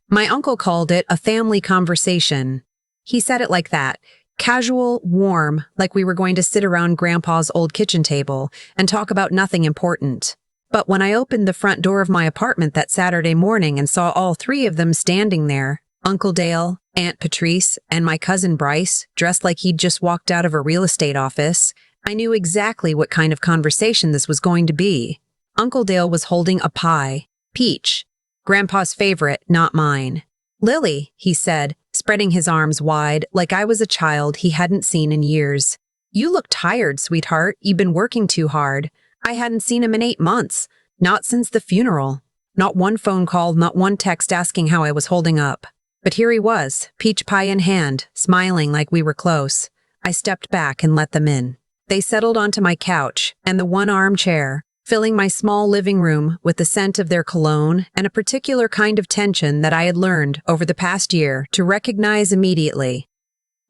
My uncle called it a family conversation. He said it like that, casual, warm, like we were going to sit around Grandpa's old kitchen table and talk about nothing important. But when I opened the front door of my apartment that Saturday morning and saw all three of them standing there, Uncle Dale, Aunt Patrice, and my cousin Bryce, dressed like he'd just walked out of a real estate office, I knew exactly what kind of conversation this was going to be. Uncle Dale was holding a pie, peach, Grandpa's favorite, not mine. "Lily," he said, spreading his arms wide like I was a child he hadn't seen in years. "You look tired, sweetheart. You've been working too hard. I hadn't seen him in 8 months. Not since the funeral. Not one phone call, not one text asking how I was holding up. But here he was, peach pie in hand, smiling like we were close. I stepped back and let them in. They settled onto my couch and the one armchair, filling my small living room with the scent of their cologne and a particular kind of tension that I had learned over the past year to recognize immediately.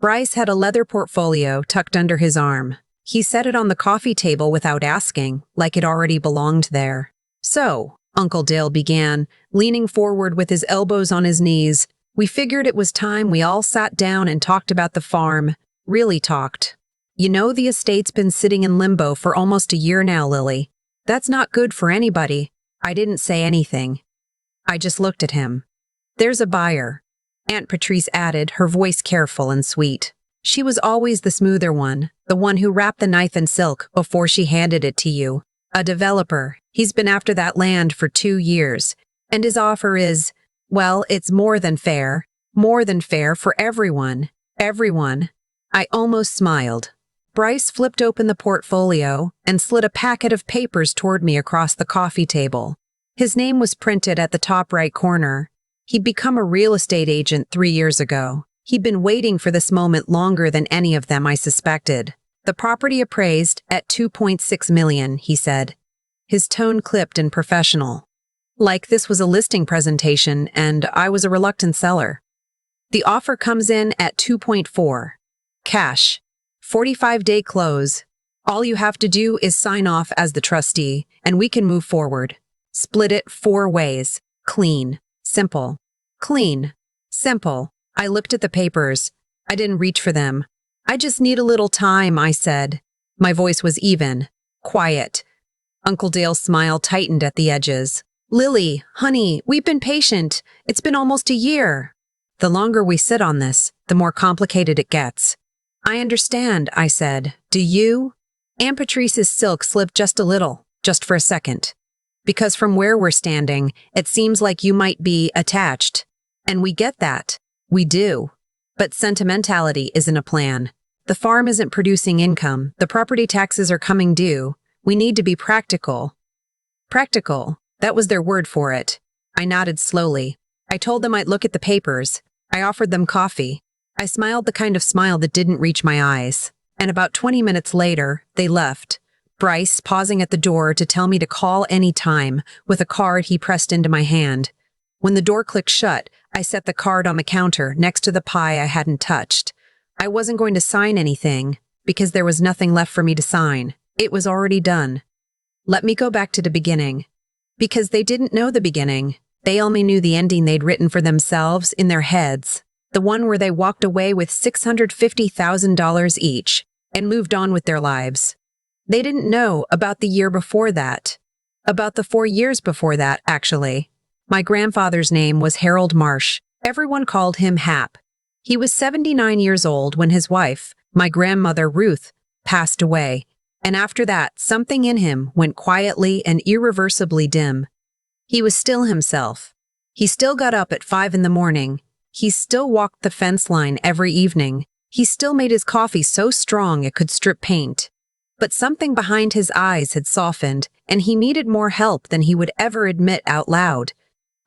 Bryce had a leather portfolio tucked under his arm. He set it on the coffee table without asking, like it already belonged there. "So," Uncle Dale began, leaning forward with his elbows on his knees, "we figured it was time we all sat down and talked about the farm. Really talked. You know, the estate's been sitting in limbo for almost a year now, Lily. That's not good for anybody." I didn't say anything. I just looked at him. "There's a buyer," Aunt Patrice added, her voice careful and sweet. She was always the smoother one, the one who wrapped the knife in silk before she handed it to you. "A developer. He's been after that land for 2 years. And his offer is, well, it's more than fair. More than fair for everyone. Everyone." I almost smiled. Bryce flipped open the portfolio and slid a packet of papers toward me across the coffee table. His name was printed at the top right corner. He'd become a real estate agent 3 years ago. He'd been waiting for this moment longer than any of them I suspected. "The property appraised at $2.6 million, he said. His tone clipped and professional. Like this was a listing presentation and I was a reluctant seller. "The offer comes in at 2.4. Cash. 45-day close. All you have to do is sign off as the trustee, and we can move forward. Split it 4 ways. Clean. Simple. Clean. Simple." I looked at the papers. I didn't reach for them. "I just need a little time," I said. My voice was even. Quiet. Uncle Dale's smile tightened at the edges. "Lily, honey, we've been patient. It's been almost a year." "The longer we sit on this, the more complicated it gets." "I understand," I said. "Do you?" Aunt Patrice's silk slipped just a little, just for a second. "Because from where we're standing, it seems like you might be attached. And we get that. We do. But sentimentality isn't a plan. The farm isn't producing income. The property taxes are coming due. We need to be practical." Practical. That was their word for it. I nodded slowly. I told them I'd look at the papers. I offered them coffee. I smiled the kind of smile that didn't reach my eyes. And about 20 minutes later, they left. Bryce pausing at the door to tell me to call any time, with a card he pressed into my hand. When the door clicked shut, I set the card on the counter next to the pie I hadn't touched. I wasn't going to sign anything, because there was nothing left for me to sign. It was already done. Let me go back to the beginning. Because they didn't know the beginning. They only knew the ending they'd written for themselves in their heads. The one where they walked away with $650,000 each and moved on with their lives. They didn't know about the year before that. About the 4 years before that, actually. My grandfather's name was Harold Marsh. Everyone called him Hap. He was 79 years old when his wife, my grandmother Ruth, passed away. And after that, something in him went quietly and irreversibly dim. He was still himself. He still got up at 5 in the morning. He still walked the fence line every evening. He still made his coffee so strong it could strip paint. But something behind his eyes had softened, and he needed more help than he would ever admit out loud.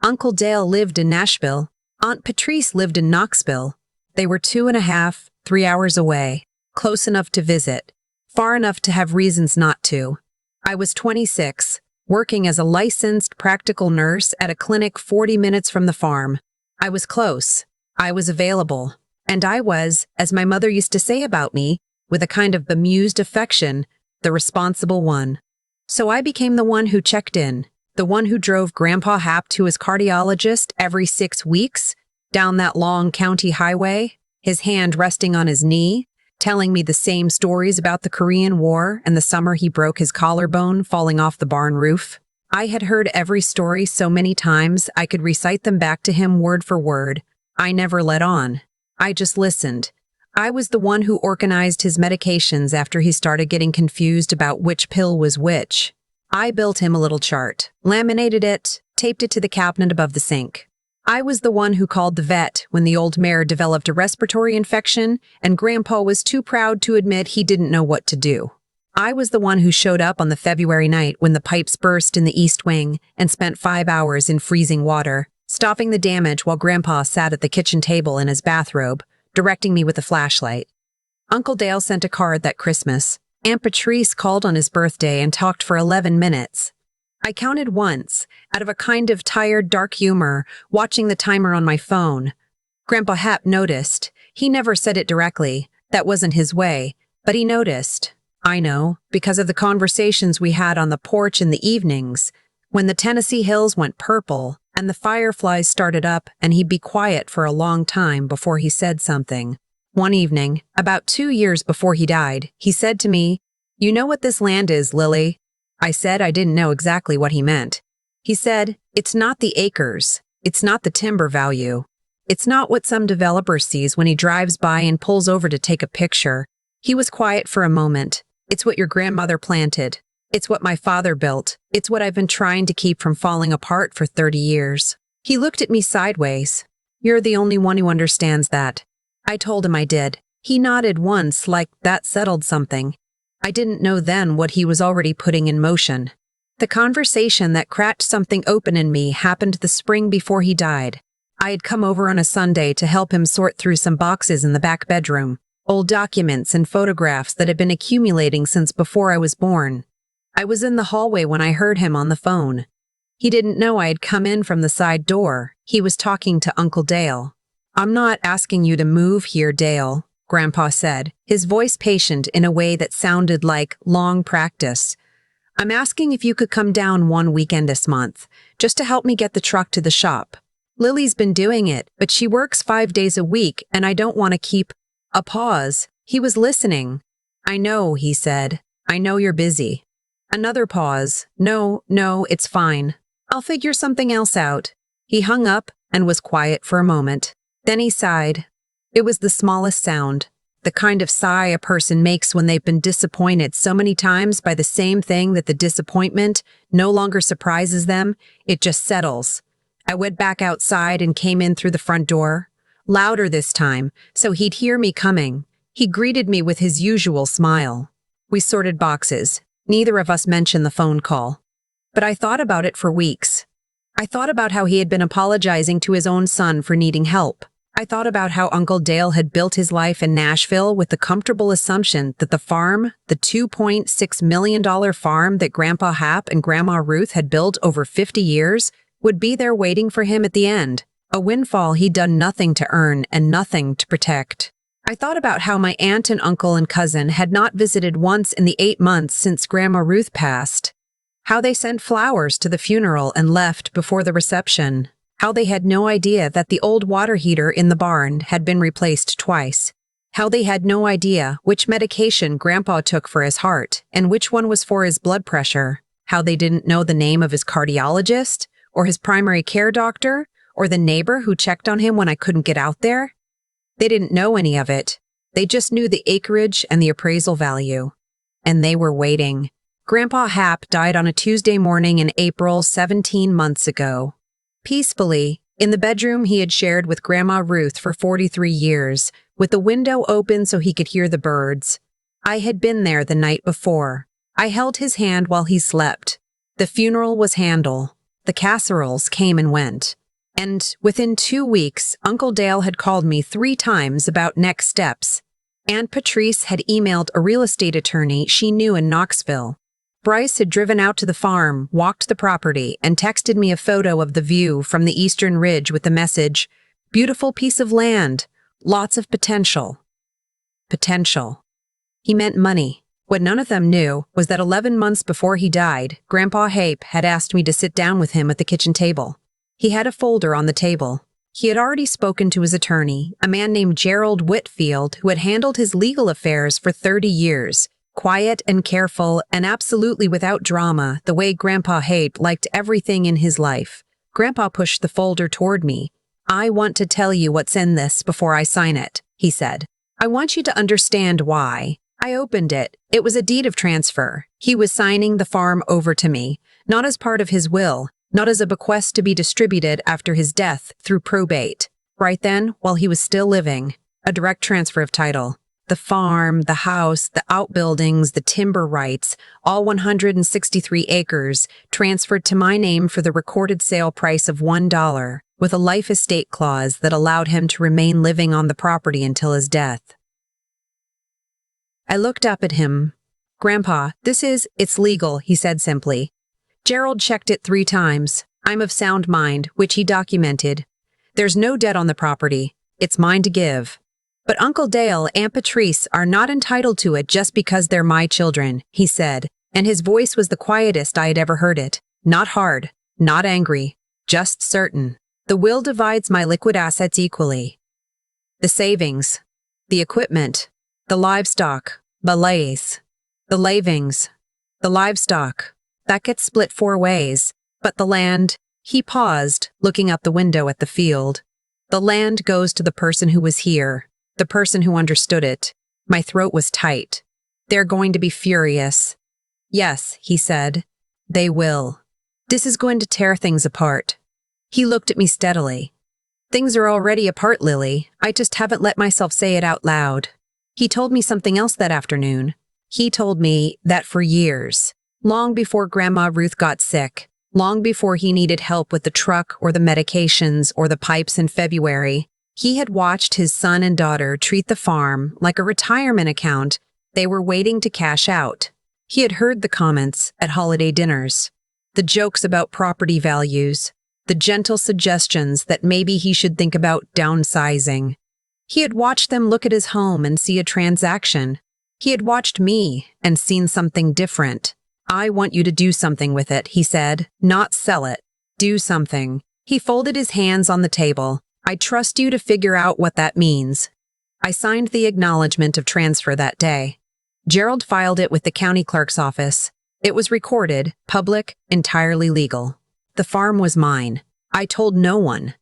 Uncle Dale lived in Nashville. Aunt Patrice lived in Knoxville. They were 2.5, 3 hours away, close enough to visit, far enough to have reasons not to. I was 26, working as a licensed practical nurse at a clinic 40 minutes from the farm. I was close. I was available. And I was, as my mother used to say about me, with a kind of bemused affection, the responsible one. So I became the one who checked in, The one who drove Grandpa Hap to his cardiologist every 6 weeks, down that long county highway, his hand resting on his knee, telling me the same stories about the Korean War and the summer he broke his collarbone falling off the barn roof. I had heard every story so many times I could recite them back to him word for word. I never let on. I just listened. I was the one who organized his medications after he started getting confused about which pill was which. I built him a little chart, laminated it, taped it to the cabinet above the sink. I was the one who called the vet when the old mare developed a respiratory infection and Grandpa was too proud to admit he didn't know what to do. I was the one who showed up on the February night when the pipes burst in the east wing and spent 5 hours in freezing water, stopping the damage while Grandpa sat at the kitchen table in his bathrobe, directing me with a flashlight. Uncle Dale sent a card that Christmas. Aunt Patrice called on his birthday and talked for 11 minutes. I counted once, out of a kind of tired, dark humor, watching the timer on my phone. Grandpa Hap noticed. He never said it directly. That wasn't his way, but he noticed. I know, because of the conversations we had on the porch in the evenings, when the Tennessee hills went purple and the fireflies started up and he'd be quiet for a long time before he said something. One evening, about 2 years before he died, he said to me, "You know what this land is, Lily?" I said I didn't know exactly what he meant. He said, "It's not the acres. It's not the timber value. It's not what some developer sees when he drives by and pulls over to take a picture." He was quiet for a moment. "It's what your grandmother planted. It's what my father built. It's what I've been trying to keep from falling apart for 30 years. He looked at me sideways. "You're the only one who understands that." I told him I did. He nodded once like that settled something. I didn't know then what he was already putting in motion. The conversation that cracked something open in me happened the spring before he died. I had come over on a Sunday to help him sort through some boxes in the back bedroom, old documents and photographs that had been accumulating since before I was born. I was in the hallway when I heard him on the phone. He didn't know I had come in from the side door. He was talking to Uncle Dale. "I'm not asking you to move here, Dale," Grandpa said, his voice patient in a way that sounded like long practice. "I'm asking if you could come down one weekend this month, just to help me get the truck to the shop. Lily's been doing it, but she works 5 days a week, and I don't want to keep—" A pause. He was listening. "I know," he said. "I know you're busy." Another pause. No, it's fine. I'll figure something else out." He hung up and was quiet for a moment. Then he sighed. It was the smallest sound, the kind of sigh a person makes when they've been disappointed so many times by the same thing that the disappointment no longer surprises them, it just settles. I went back outside and came in through the front door, louder this time, so he'd hear me coming. He greeted me with his usual smile. We sorted boxes. Neither of us mentioned the phone call. But I thought about it for weeks. I thought about how he had been apologizing to his own son for needing help. I thought about how Uncle Dale had built his life in Nashville with the comfortable assumption that the farm, the $2.6 million farm that Grandpa Hap and Grandma Ruth had built over 50 years, would be there waiting for him at the end, a windfall he'd done nothing to earn and nothing to protect. I thought about how my aunt and uncle and cousin had not visited once in the 8 months since Grandma Ruth passed, how they sent flowers to the funeral and left before the reception, how they had no idea that the old water heater in the barn had been replaced twice, how they had no idea which medication Grandpa took for his heart and which one was for his blood pressure, how they didn't know the name of his cardiologist or his primary care doctor or the neighbor who checked on him when I couldn't get out there. They didn't know any of it. They just knew the acreage and the appraisal value. And they were waiting. Grandpa Hap died on a Tuesday morning in April 17 months ago. Peacefully, in the bedroom he had shared with Grandma Ruth for 43 years, with the window open so he could hear the birds. I had been there the night before. I held his hand while he slept. The funeral was handle. The casseroles came and went. And within 2 weeks, Uncle Dale had called me 3 times about next steps. Aunt Patrice had emailed a real estate attorney she knew in Knoxville. Bryce had driven out to the farm, walked the property, and texted me a photo of the view from the eastern ridge with the message, "Beautiful piece of land, lots of potential." Potential. He meant money. What none of them knew was that 11 months before he died, Grandpa Hape had asked me to sit down with him at the kitchen table. He had a folder on the table. He had already spoken to his attorney, a man named Gerald Whitfield, who had handled his legal affairs for 30 years, quiet and careful and absolutely without drama, the way Grandpa Hape liked everything in his life. Grandpa pushed the folder toward me. "I want to tell you what's in this before I sign it," he said. "I want you to understand why." I opened it. It was a deed of transfer. He was signing the farm over to me, not as part of his will, not as a bequest to be distributed after his death through probate. Right then, while he was still living, a direct transfer of title. The farm, the house, the outbuildings, the timber rights, all 163 acres, transferred to my name for the recorded sale price of $1, with a life estate clause that allowed him to remain living on the property until his death. I looked up at him. "Grandpa, it's legal," he said simply. Gerald checked it 3 times. "I'm of sound mind," which he documented. "There's no debt on the property. It's mine to give. But Uncle Dale, Aunt Patrice are not entitled to it just because they're my children," he said, and his voice was the quietest I had ever heard it. Not hard, not angry, just certain. "The will divides my liquid assets equally. The savings, the equipment, the livestock, balays, the lavings, the livestock, that gets split 4 ways. But the land," he paused, looking out the window at the field. "The land goes to the person who was here, the person who understood it." My throat was tight. "They're going to be furious." "Yes," he said, "they will. This is going to tear things apart." He looked at me steadily. "Things are already apart, Lily. I just haven't let myself say it out loud." He told me something else that afternoon. He told me that for years, long before Grandma Ruth got sick, long before he needed help with the truck or the medications or the pipes in February, he had watched his son and daughter treat the farm like a retirement account they were waiting to cash out. He had heard the comments at holiday dinners, the jokes about property values, the gentle suggestions that maybe he should think about downsizing. He had watched them look at his home and see a transaction. He had watched me and seen something different. "I want you to do something with it," he said, "not sell it. Do something." He folded his hands on the table. "I trust you to figure out what that means." I signed the acknowledgement of transfer that day. Gerald filed it with the county clerk's office. It was recorded, public, entirely legal. The farm was mine. I told no one.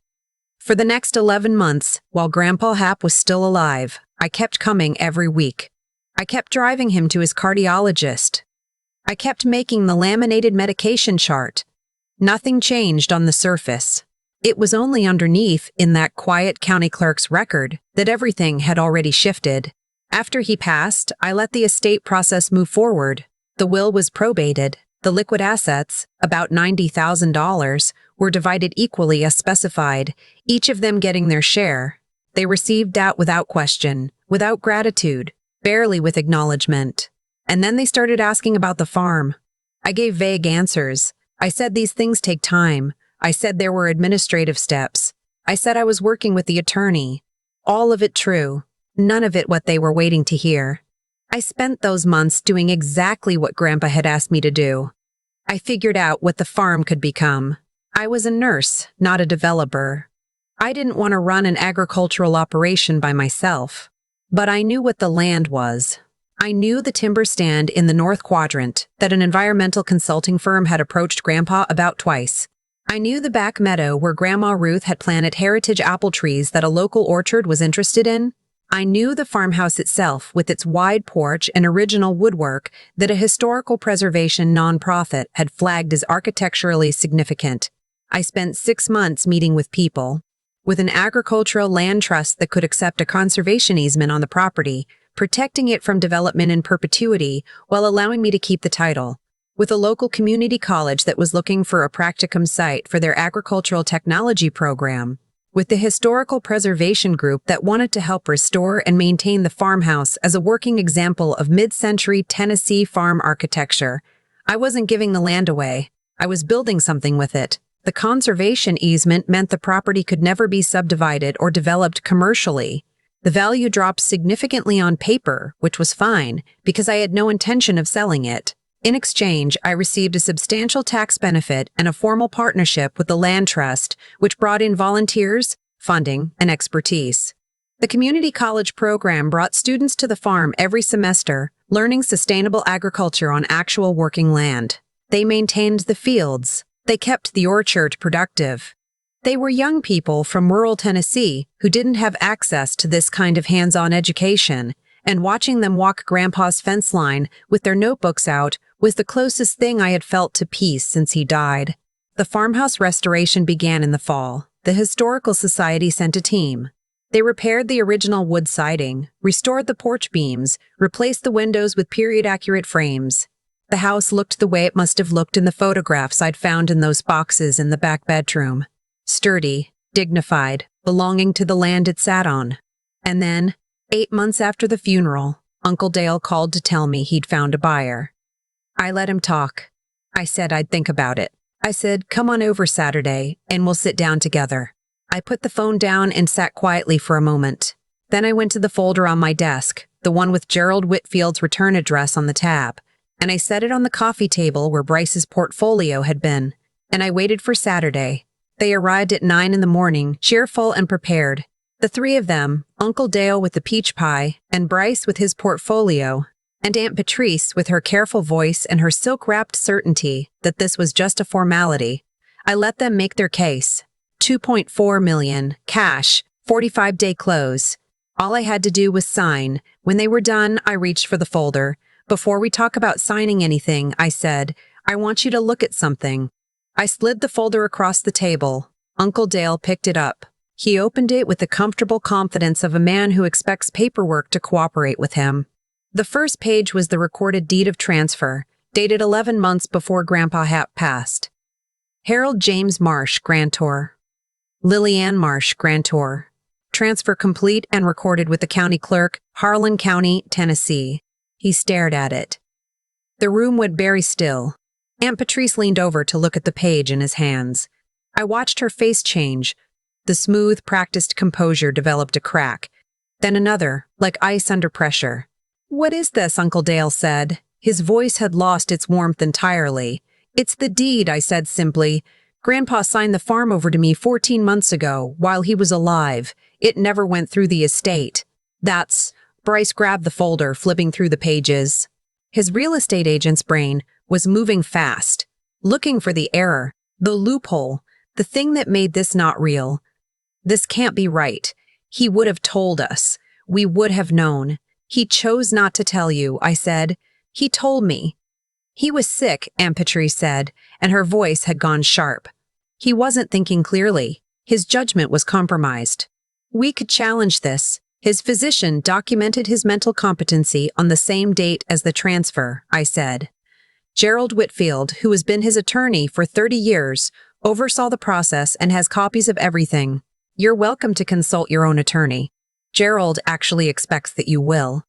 For the next 11 months, while Grandpa Hape was still alive, I kept coming every week. I kept driving him to his cardiologist. I kept making the laminated medication chart. Nothing changed on the surface. It was only underneath, in that quiet county clerk's record, that everything had already shifted. After he passed, I let the estate process move forward. The will was probated. The liquid assets, about $90,000, were divided equally as specified, each of them getting their share. They received that without question, without gratitude, barely with acknowledgement. And then they started asking about the farm. I gave vague answers. I said these things take time. I said there were administrative steps. I said I was working with the attorney. All of it true. None of it what they were waiting to hear. I spent those months doing exactly what Grandpa had asked me to do. I figured out what the farm could become. I was a nurse, not a developer. I didn't want to run an agricultural operation by myself. But I knew what the land was. I knew the timber stand in the North Quadrant that an environmental consulting firm had approached Grandpa about twice. I knew the back meadow where Grandma Ruth had planted heritage apple trees that a local orchard was interested in. I knew the farmhouse itself with its wide porch and original woodwork that a historical preservation nonprofit had flagged as architecturally significant. I spent 6 months meeting with people, with an agricultural land trust that could accept a conservation easement on the property, protecting it from development in perpetuity while allowing me to keep the title, with a local community college that was looking for a practicum site for their agricultural technology program, with the historical preservation group that wanted to help restore and maintain the farmhouse as a working example of mid-century Tennessee farm architecture. I wasn't giving the land away. I was building something with it. The conservation easement meant the property could never be subdivided or developed commercially. The value dropped significantly on paper, which was fine, because I had no intention of selling it. In exchange, I received a substantial tax benefit and a formal partnership with the land trust, which brought in volunteers, funding, and expertise. The community college program brought students to the farm every semester, learning sustainable agriculture on actual working land. They maintained the fields. They kept the orchard productive. They were young people from rural Tennessee who didn't have access to this kind of hands-on education, and watching them walk Grandpa's fence line with their notebooks out was the closest thing I had felt to peace since he died. The farmhouse restoration began in the fall. The Historical Society sent a team. They repaired the original wood siding, restored the porch beams, replaced the windows with period-accurate frames. The house looked the way it must have looked in the photographs I'd found in those boxes in the back bedroom. Sturdy, dignified, belonging to the land it sat on. And then, 8 months after the funeral, Uncle Dale called to tell me he'd found a buyer. I let him talk. I said I'd think about it. I said, come on over Saturday, and we'll sit down together. I put the phone down and sat quietly for a moment. Then I went to the folder on my desk, the one with Gerald Whitfield's return address on the tab, and I set it on the coffee table where Bryce's portfolio had been, and I waited for Saturday. They arrived at 9 in the morning, cheerful and prepared. The three of them, Uncle Dale with the peach pie, and Bryce with his portfolio, and Aunt Patrice with her careful voice and her silk-wrapped certainty that this was just a formality. I let them make their case. $2.4 million, cash, 45-day close. All I had to do was sign. When they were done, I reached for the folder. Before we talk about signing anything, I said, I want you to look at something. I slid the folder across the table. Uncle Dale picked it up. He opened it with the comfortable confidence of a man who expects paperwork to cooperate with him. The first page was the recorded deed of transfer, dated 11 months before Grandpa Hap passed. Harold James Marsh, grantor. Lillian Marsh, grantor. Transfer complete and recorded with the county clerk, Harlan County, Tennessee. He stared at it. The room went very still. Aunt Patrice leaned over to look at the page in his hands. I watched her face change. The smooth, practiced composure developed a crack. Then another, like ice under pressure. What is this? Uncle Dale said. His voice had lost its warmth entirely. It's the deed, I said simply. Grandpa signed the farm over to me 14 months ago, while he was alive. It never went through the estate. That's... Bryce grabbed the folder, flipping through the pages. His real estate agent's brain was moving fast, looking for the error, the loophole, the thing that made this not real. This can't be right. He would have told us. We would have known. He chose not to tell you, I said. He told me. He was sick, Aunt Patrice said, and her voice had gone sharp. He wasn't thinking clearly. His judgment was compromised. We could challenge this. His physician documented his mental competency on the same date as the transfer, I said. Gerald Whitfield, who has been his attorney for 30 years, oversaw the process and has copies of everything. You're welcome to consult your own attorney. Gerald actually expects that you will.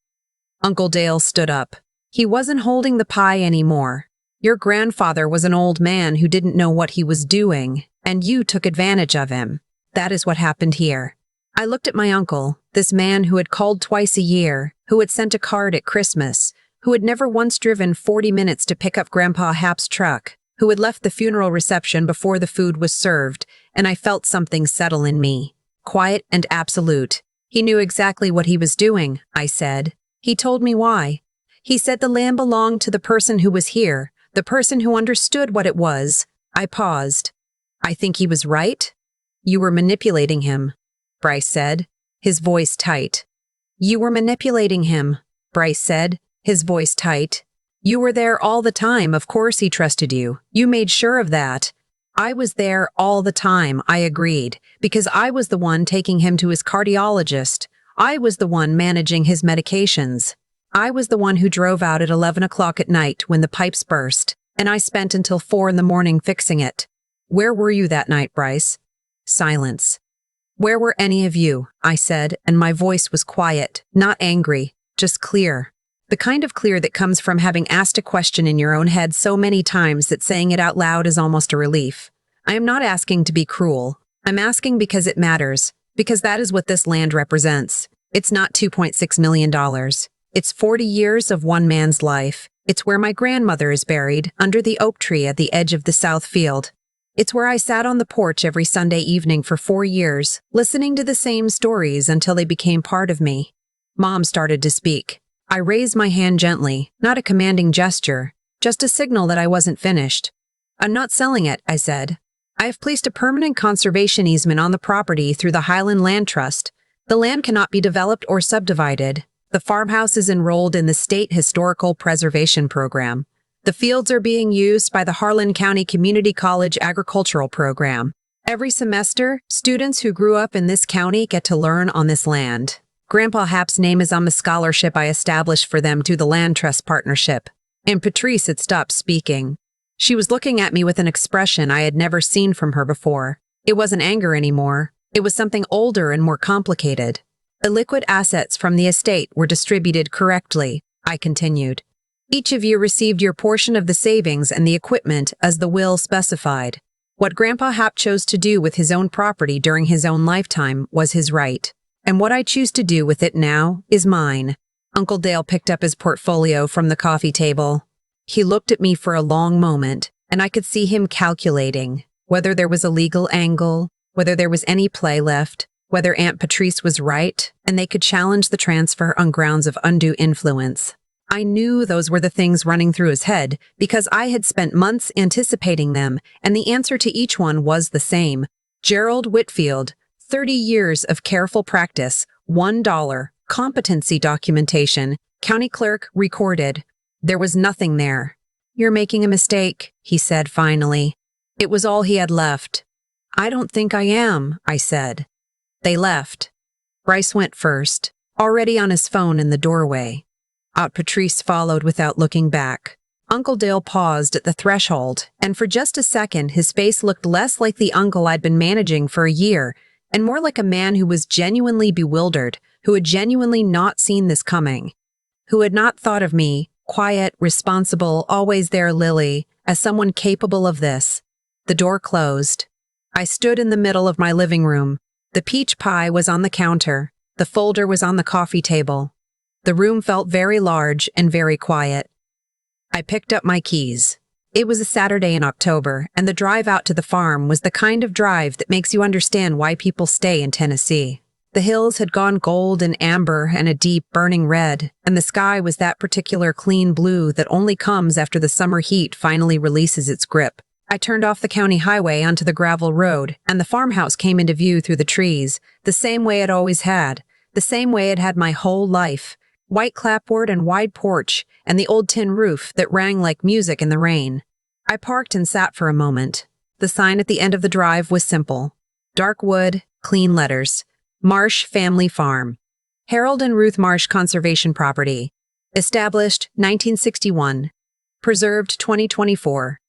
Uncle Dale stood up. He wasn't holding the pie anymore. Your grandfather was an old man who didn't know what he was doing, and you took advantage of him. That is what happened here. I looked at my uncle, this man who had called twice a year, who had sent a card at Christmas, who had never once driven 40 minutes to pick up Grandpa Hap's truck, who had left the funeral reception before the food was served, and I felt something settle in me. Quiet and absolute. He knew exactly what he was doing, I said. He told me why. He said the land belonged to the person who was here, the person who understood what it was. I paused. I think he was right. You were manipulating him, Bryce said, his voice tight. You were manipulating him, Bryce said, his voice tight. You were there all the time. Of course he trusted you. You made sure of that. I was there all the time, I agreed, because I was the one taking him to his cardiologist. I was the one managing his medications. I was the one who drove out at 11 o'clock at night when the pipes burst, and I spent until 4 in the morning fixing it. Where were you that night, Bryce? Silence. Where were any of you? I said, and my voice was quiet, not angry, just clear. The kind of clear that comes from having asked a question in your own head so many times that saying it out loud is almost a relief. I am not asking to be cruel. I'm asking because it matters, because that is what this land represents. It's not $2.6 million. It's 40 years of one man's life. It's where my grandmother is buried, under the oak tree at the edge of the south field. It's where I sat on the porch every Sunday evening for 4 years, listening to the same stories until they became part of me. Mom started to speak. I raised my hand gently, not a commanding gesture, just a signal that I wasn't finished. I'm not selling it, I said. I have placed a permanent conservation easement on the property through the Highland Land Trust. The land cannot be developed or subdivided. The farmhouse is enrolled in the State Historical Preservation Program. The fields are being used by the Harlan County Community College Agricultural Program. Every semester, students who grew up in this county get to learn on this land. Grandpa Hap's name is on the scholarship I established for them through the Land Trust Partnership. And Patrice had stopped speaking. She was looking at me with an expression I had never seen from her before. It wasn't anger anymore. It was something older and more complicated. Illiquid assets from the estate were distributed correctly, I continued. Each of you received your portion of the savings and the equipment as the will specified. What Grandpa Hap chose to do with his own property during his own lifetime was his right. And what I choose to do with it now is mine. Uncle Dale picked up his portfolio from the coffee table. He looked at me for a long moment, and I could see him calculating whether there was a legal angle, whether there was any play left, whether Aunt Patrice was right, and they could challenge the transfer on grounds of undue influence. I knew those were the things running through his head because I had spent months anticipating them, and the answer to each one was the same. Gerald Whitfield, 30 years of careful practice, $1, competency documentation, county clerk recorded. There was nothing there. You're making a mistake, he said finally. It was all he had left. I don't think I am, I said. They left. Bryce went first, already on his phone in the doorway. Aunt Patrice followed without looking back. Uncle Dale paused at the threshold, and for just a second his face looked less like the uncle I'd been managing for a year, and more like a man who was genuinely bewildered, who had genuinely not seen this coming, who had not thought of me, quiet, responsible, always there Lily, as someone capable of this. The door closed. I stood in the middle of my living room. The peach pie was on the counter. The folder was on the coffee table. The room felt very large and very quiet. I picked up my keys. It was a Saturday in October, and the drive out to the farm was the kind of drive that makes you understand why people stay in Tennessee. The hills had gone gold and amber and a deep, burning red, and the sky was that particular clean blue that only comes after the summer heat finally releases its grip. I turned off the county highway onto the gravel road, and the farmhouse came into view through the trees, the same way it always had, the same way it had my whole life. White clapboard and wide porch, and the old tin roof that rang like music in the rain. I parked and sat for a moment. The sign at the end of the drive was simple. Dark wood, clean letters. Marsh Family Farm. Harold and Ruth Marsh Conservation Property. Established 1961. Preserved 2024.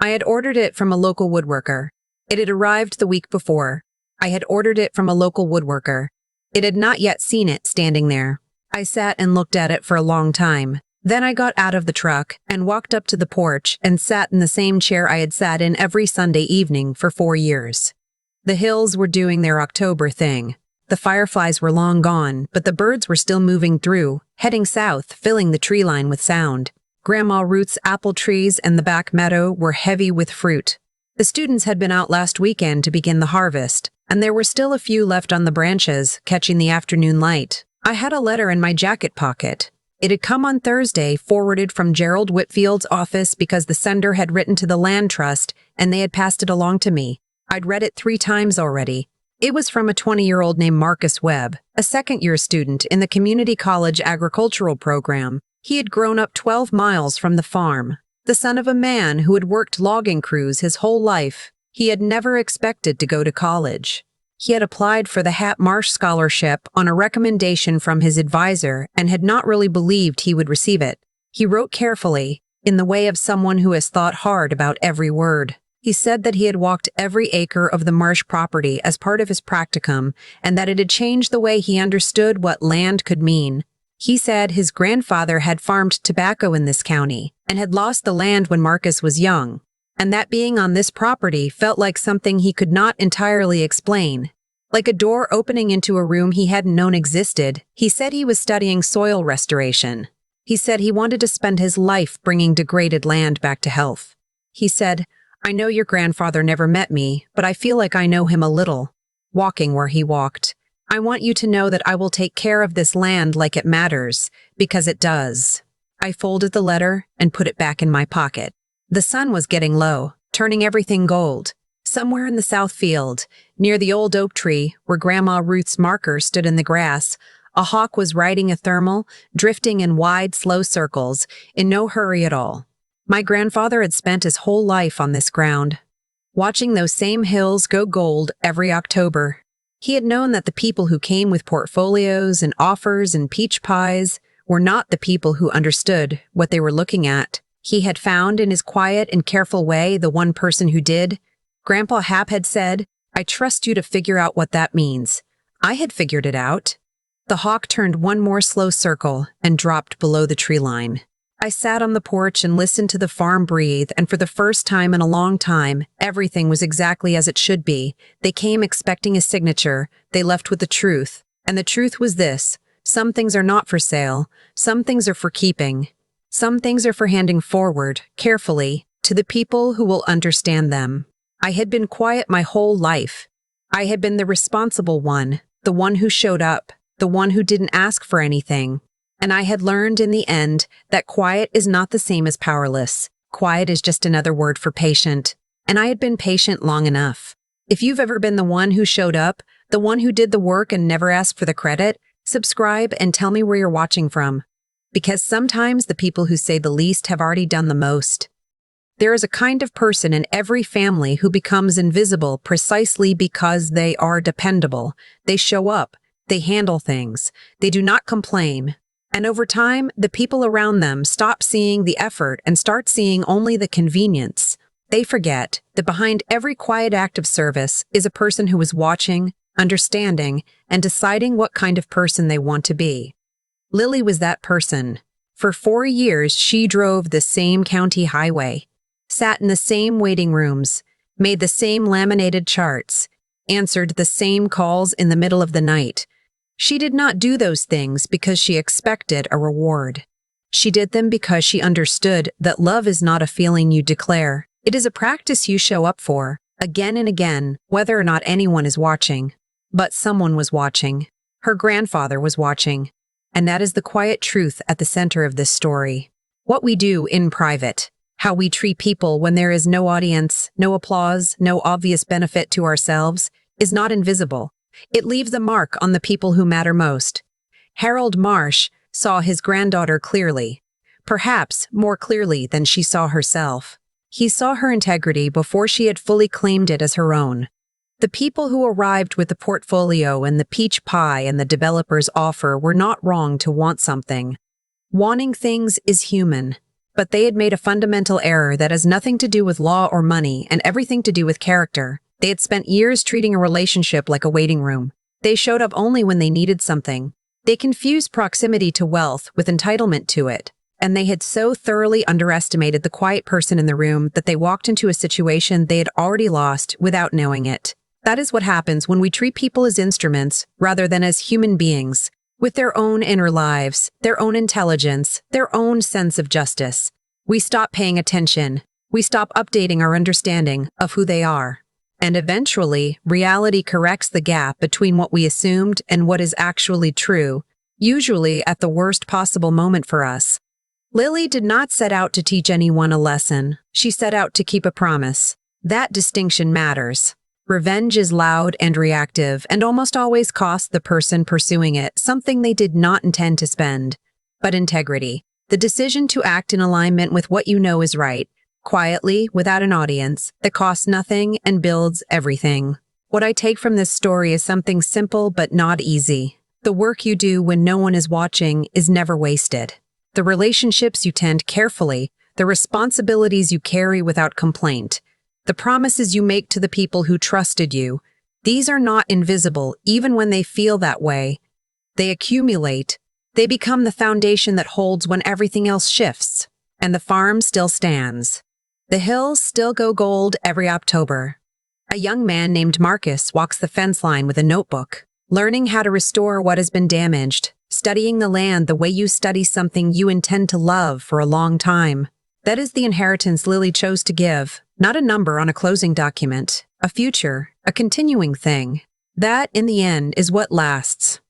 I had ordered it from a local woodworker. It had arrived the week before. I had ordered it from a local woodworker. It had not yet seen it standing there. I sat and looked at it for a long time. Then I got out of the truck and walked up to the porch and sat in the same chair I had sat in every Sunday evening for 4 years. The hills were doing their October thing. The fireflies were long gone, but the birds were still moving through, heading south, filling the tree line with sound. Grandma Ruth's apple trees and the back meadow were heavy with fruit. The students had been out last weekend to begin the harvest, and there were still a few left on the branches, catching the afternoon light. I had a letter in my jacket pocket. It had come on Thursday, forwarded from Gerald Whitfield's office because the sender had written to the Land Trust and they had passed it along to me. I'd read it 3 times already. It was from a 20-year-old named Marcus Webb, a second-year student in the Community College Agricultural Program. He had grown up 12 miles from the farm, the son of a man who had worked logging crews his whole life. He had never expected to go to college. He had applied for the Hap Marsh Scholarship on a recommendation from his advisor and had not really believed he would receive it. He wrote carefully, in the way of someone who has thought hard about every word. He said that he had walked every acre of the Marsh property as part of his practicum and that it had changed the way he understood what land could mean. He said his grandfather had farmed tobacco in this county and had lost the land when Marcus was young, and that being on this property felt like something he could not entirely explain. like a door opening into a room he hadn't known existed. He said he was studying soil restoration. He said he wanted to spend his life bringing degraded land back to health. He said, "I know your grandfather never met me, but I feel like I know him a little, walking where he walked. I want you to know that I will take care of this land like it matters, because it does." I folded the letter and put it back in my pocket. The sun was getting low, turning everything gold. Somewhere in the south field, near the old oak tree where Grandma Ruth's marker stood in the grass, a hawk was riding a thermal, drifting in wide, slow circles, in no hurry at all. My grandfather had spent his whole life on this ground, watching those same hills go gold every October. He had known that the people who came with portfolios and offers and peach pies were not the people who understood what they were looking at. He had found in his quiet and careful way the one person who did. Grandpa Hap had said, "I trust you to figure out what that means." I had figured it out. The hawk turned one more slow circle and dropped below the tree line. I sat on the porch and listened to the farm breathe, and for the first time in a long time, everything was exactly as it should be. They came expecting a signature, they left with the truth. And the truth was this: some things are not for sale, some things are for keeping. Some things are for handing forward, carefully, to the people who will understand them. I had been quiet my whole life. I had been the responsible one, the one who showed up, the one who didn't ask for anything. And I had learned in the end that quiet is not the same as powerless. Quiet is just another word for patient. And I had been patient long enough. If you've ever been the one who showed up, the one who did the work and never asked for the credit, subscribe and tell me where you're watching from. Because sometimes the people who say the least have already done the most. There is a kind of person in every family who becomes invisible precisely because they are dependable. They show up. They handle things. They do not complain. And over time, the people around them stop seeing the effort and start seeing only the convenience. They forget that behind every quiet act of service is a person who is watching, understanding, and deciding what kind of person they want to be. Lily was that person. For 4 years, she drove the same county highway, sat in the same waiting rooms, made the same laminated charts, answered the same calls in the middle of the night. She did not do those things because she expected a reward. She did them because she understood that love is not a feeling you declare. It is a practice you show up for, again and again, whether or not anyone is watching. But someone was watching. Her grandfather was watching. And that is the quiet truth at the center of this story. What we do in private, how we treat people when there is no audience, no applause, no obvious benefit to ourselves, is not invisible. It leaves a mark on the people who matter most. Harold Marsh saw his granddaughter clearly, perhaps more clearly than she saw herself. He saw her integrity before she had fully claimed it as her own. The people who arrived with the portfolio and the peach pie and the developer's offer were not wrong to want something. Wanting things is human, but they had made a fundamental error that has nothing to do with law or money and everything to do with character. They had spent years treating a relationship like a waiting room. They showed up only when they needed something. They confused proximity to wealth with entitlement to it. And they had so thoroughly underestimated the quiet person in the room that they walked into a situation they had already lost without knowing it. That is what happens when we treat people as instruments rather than as human beings, with their own inner lives, their own intelligence, their own sense of justice. We stop paying attention. We stop updating our understanding of who they are. And eventually, reality corrects the gap between what we assumed and what is actually true, usually at the worst possible moment for us. Lily did not set out to teach anyone a lesson. She set out to keep a promise. That distinction matters. Revenge is loud and reactive and almost always costs the person pursuing it something they did not intend to spend. But integrity, the decision to act in alignment with what you know is right, quietly, without an audience, that costs nothing and builds everything. What I take from this story is something simple but not easy. The work you do when no one is watching is never wasted. The relationships you tend carefully, the responsibilities you carry without complaint, the promises you make to the people who trusted you, these are not invisible even when they feel that way. They accumulate. They become the foundation that holds when everything else shifts. And the farm still stands. The hills still go gold every October. A young man named Marcus walks the fence line with a notebook, learning how to restore what has been damaged, studying the land the way you study something you intend to love for a long time. That is the inheritance Lily chose to give, not a number on a closing document, a future, a continuing thing. That, in the end, is what lasts.